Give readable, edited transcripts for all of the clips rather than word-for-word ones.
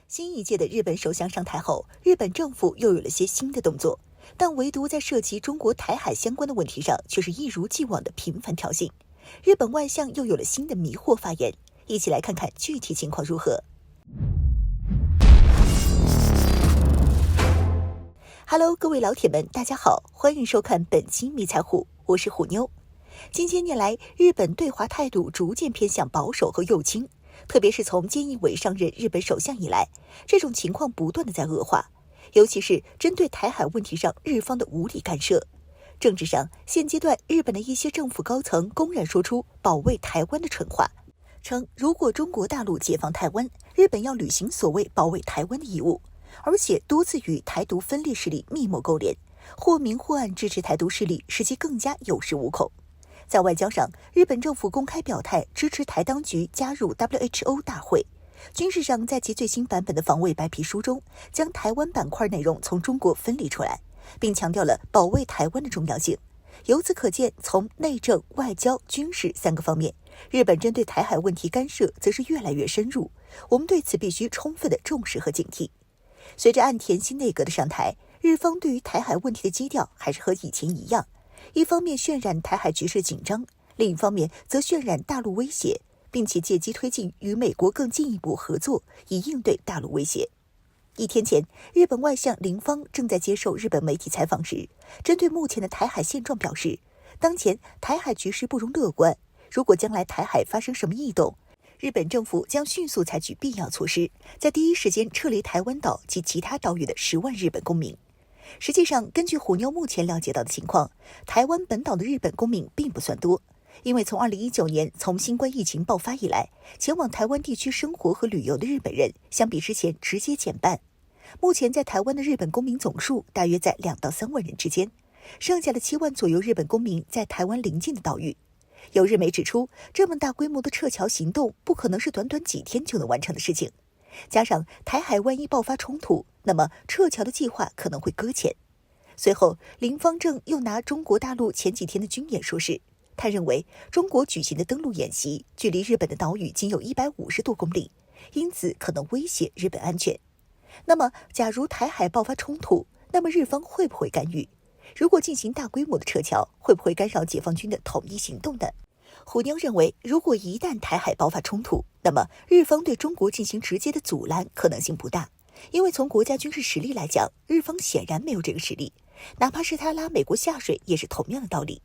新一届的日本首相上台后，日本政府又有了些新的动作，但唯独在涉及中国台海相关的问题上，却是一如既往的频繁挑衅。日本外相又有了新的迷惑发言，一起来看看具体情况如何。Hello， 各位老铁们，大家好，欢迎收看本期迷财虎，我是虎妞。近些年来，日本对华态度逐渐偏向保守和右倾，特别是从菅义伟上任日本首相以来，这种情况不断的在恶化，尤其是针对台海问题上日方的无理干涉。政治上，现阶段日本的一些政府高层公然说出保卫台湾的蠢话，称如果中国大陆解放台湾，日本要履行所谓保卫台湾的义务，而且多次与台独分裂势力密谋勾连，或明或暗支持台独势力，使其更加有恃无恐。在外交上，日本政府公开表态支持台当局加入 WHO 大会。军事上，在其最新版本的防卫白皮书中，将台湾板块内容从中国分离出来，并强调了保卫台湾的重要性。由此可见，从内政、外交、军事三个方面，日本针对台海问题干涉则是越来越深入。我们对此必须充分的重视和警惕。随着岸田新内阁的上台，日方对于台海问题的基调还是和以前一样，一方面渲染台海局势紧张，另一方面则渲染大陆威胁，并且借机推进与美国更进一步合作，以应对大陆威胁。一天前，日本外相林芳正在接受日本媒体采访时，针对目前的台海现状表示，当前台海局势不容乐观，如果将来台海发生什么异动，日本政府将迅速采取必要措施，在第一时间撤离台湾岛及其他岛屿的10万日本公民。实际上，根据虎妞目前了解到的情况，台湾本岛的日本公民并不算多，因为从2019年从新冠疫情爆发以来，前往台湾地区生活和旅游的日本人相比之前直接减半。目前在台湾的日本公民总数大约在2到3万人之间，剩下的7万左右日本公民在台湾邻近的岛屿。有日媒指出，这么大规模的撤侨行动不可能是短短几天就能完成的事情，加上台海万一爆发冲突，那么撤侨的计划可能会搁浅。随后，林芳正又拿中国大陆前几天的军演说事，他认为中国举行的登陆演习距离日本的岛屿仅有150多公里，因此可能威胁日本安全。那么，假如台海爆发冲突，那么日方会不会干预？如果进行大规模的撤侨，会不会干扰解放军的统一行动呢？虎妞认为，如果一旦台海爆发冲突，那么日方对中国进行直接的阻拦可能性不大，因为从国家军事实力来讲，日方显然没有这个实力，哪怕是他拉美国下水，也是同样的道理。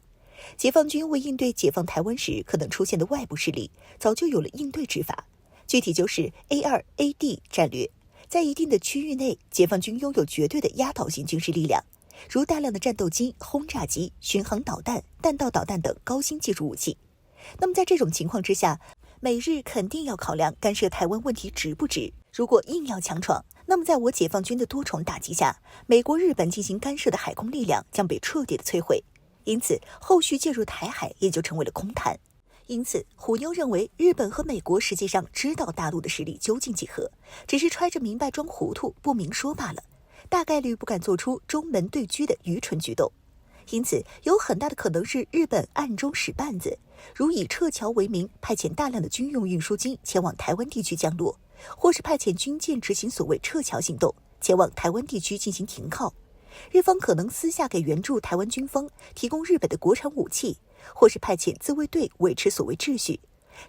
解放军为应对解放台湾时可能出现的外部势力，早就有了应对之法，具体就是 A2AD 战略。在一定的区域内，解放军拥有绝对的压倒性军事力量，如大量的战斗机、轰炸机、巡航导弹、弹道导弹等高新技术武器。那么在这种情况之下，美日肯定要考量干涉台湾问题值不值。如果硬要强闯，那么在我解放军的多重打击下，美国、日本进行干涉的海空力量将被彻底的摧毁，因此后续介入台海也就成为了空谈。因此，虎妞认为日本和美国实际上知道大陆的实力究竟几何，只是揣着明白装糊涂，不明说罢了，大概率不敢做出中门对狙的愚蠢举动。因此，有很大的可能是日本暗中使绊子，如以撤侨为名，派遣大量的军用运输机前往台湾地区降落，或是派遣军舰执行所谓撤侨行动，前往台湾地区进行停靠。日方可能私下给援助台湾军方提供日本的国产武器，或是派遣自卫队维持所谓秩序。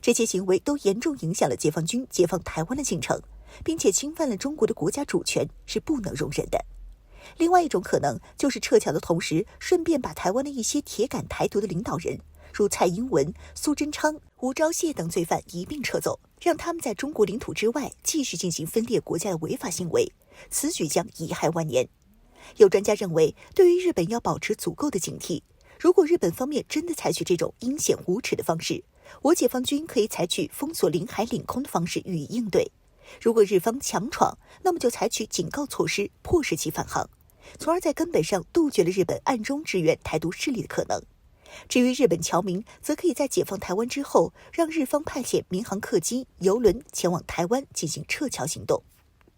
这些行为都严重影响了解放军解放台湾的进程，并且侵犯了中国的国家主权，是不能容忍的。另外一种可能就是撤侨的同时，顺便把台湾的一些铁杆台独的领导人，如蔡英文、苏贞昌、吴钊燮等罪犯一并撤走，让他们在中国领土之外继续进行分裂国家的违法行为，此举将贻害万年。有专家认为，对于日本要保持足够的警惕，如果日本方面真的采取这种阴险无耻的方式，我解放军可以采取封锁领海领空的方式予以应对。如果日方强闯，那么就采取警告措施，迫使其返航，从而在根本上杜绝了日本暗中支援台独势力的可能。至于日本侨民，则可以在解放台湾之后，让日方派遣民航客机、邮轮前往台湾进行撤侨行动。